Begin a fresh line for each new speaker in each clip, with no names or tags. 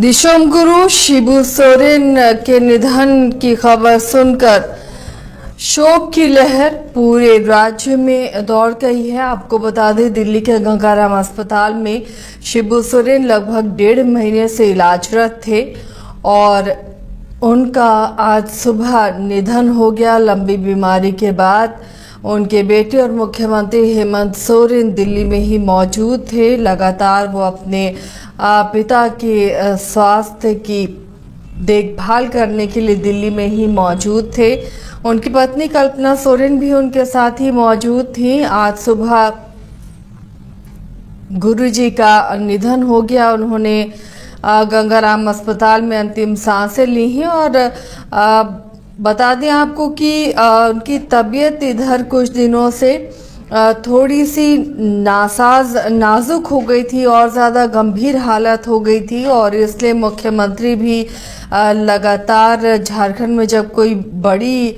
दिशोमगुरु शिबू सोरेन के निधन की खबर सुनकर शोक की लहर पूरे राज्य में दौड़ गई है। आपको बता दें, दिल्ली के गंगाराम अस्पताल में शिबू सोरेन लगभग 1.5 महीने से इलाजरत थे और उनका आज सुबह निधन हो गया। लंबी बीमारी के बाद उनके बेटे और मुख्यमंत्री हेमंत सोरेन दिल्ली में ही मौजूद थे। लगातार वो अपने पिता के स्वास्थ्य की देखभाल करने के लिए दिल्ली में ही मौजूद थे। उनकी पत्नी कल्पना सोरेन भी उनके साथ ही मौजूद थी। आज सुबह गुरुजी का निधन हो गया। उन्होंने गंगाराम अस्पताल में अंतिम सांसें ली हैं और बता दें आपको कि उनकी तबीयत इधर कुछ दिनों से थोड़ी सी नाजुक हो गई थी और ज़्यादा गंभीर हालत हो गई थी और इसलिए मुख्यमंत्री भी लगातार झारखंड में जब कोई बड़ी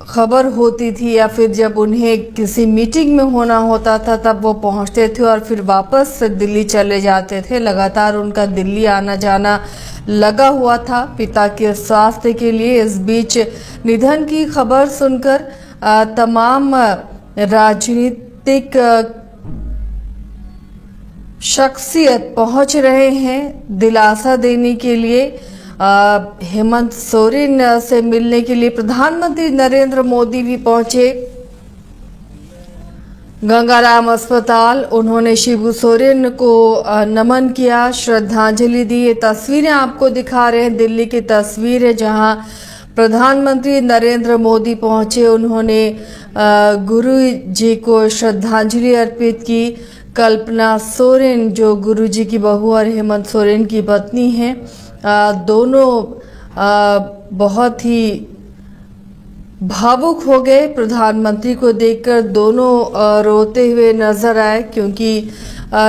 खबर होती थी या फिर जब उन्हें किसी मीटिंग में होना होता था तब वो पहुंचते थे और फिर वापस दिल्ली चले जाते थे। लगातार उनका दिल्ली आना जाना लगा हुआ था पिता के स्वास्थ्य के लिए। इस बीच निधन की खबर सुनकर तमाम राजनीतिक शख्सियत पहुंच रहे हैं दिलासा देने के लिए। हेमंत सोरेन से मिलने के लिए प्रधानमंत्री नरेंद्र मोदी भी पहुंचे गंगाराम अस्पताल। उन्होंने शिबू सोरेन को नमन किया, श्रद्धांजलि दी। ये तस्वीरें आपको दिखा रहे हैं, दिल्ली की तस्वीर है जहां प्रधानमंत्री नरेंद्र मोदी पहुंचे। उन्होंने गुरु जी को श्रद्धांजलि अर्पित की। कल्पना सोरेन जो गुरु जी की बहू और हेमंत सोरेन की पत्नी हैं, दोनों बहुत ही भावुक हो गए। प्रधानमंत्री को देखकर दोनों रोते हुए नजर आए क्योंकि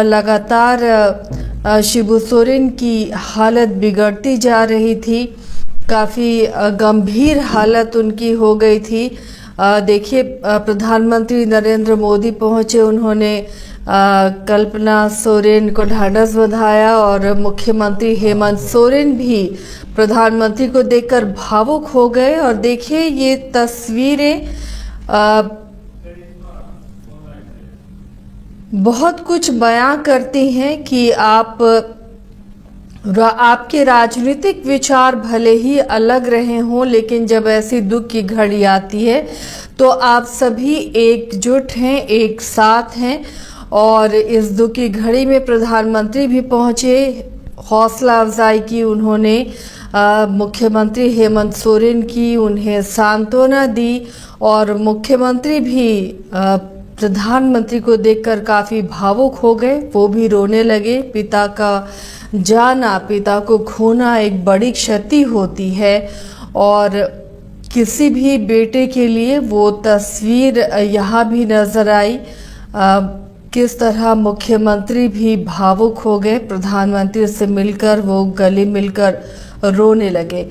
लगातार शिबू सोरेन की हालत बिगड़ती जा रही थी। काफ़ी गंभीर हालत उनकी हो गई थी। देखिए, प्रधानमंत्री नरेंद्र मोदी पहुंचे, उन्होंने कल्पना सोरेन को ढांढस बंधाया और मुख्यमंत्री हेमंत सोरेन भी प्रधानमंत्री को देखकर भावुक हो गए। और देखिए, ये तस्वीरें बहुत कुछ बयां करती हैं कि आपके राजनीतिक विचार भले ही अलग रहे हों, लेकिन जब ऐसी दुख की घड़ी आती है तो आप सभी एकजुट हैं, एक साथ हैं। और इस दुख की घड़ी में प्रधानमंत्री भी पहुंचे, हौसला अफजाई की उन्होंने मुख्यमंत्री हेमंत सोरेन की, उन्हें सांत्वना दी और मुख्यमंत्री भी प्रधानमंत्री को देखकर काफ़ी भावुक हो गए। वो भी रोने लगे। पिता का जाना, पिता को खोना एक बड़ी क्षति होती है और किसी भी बेटे के लिए वो तस्वीर यहाँ भी नजर आई। किस तरह मुख्यमंत्री भी भावुक हो गए, प्रधानमंत्री से मिलकर वो गले मिलकर रोने लगे।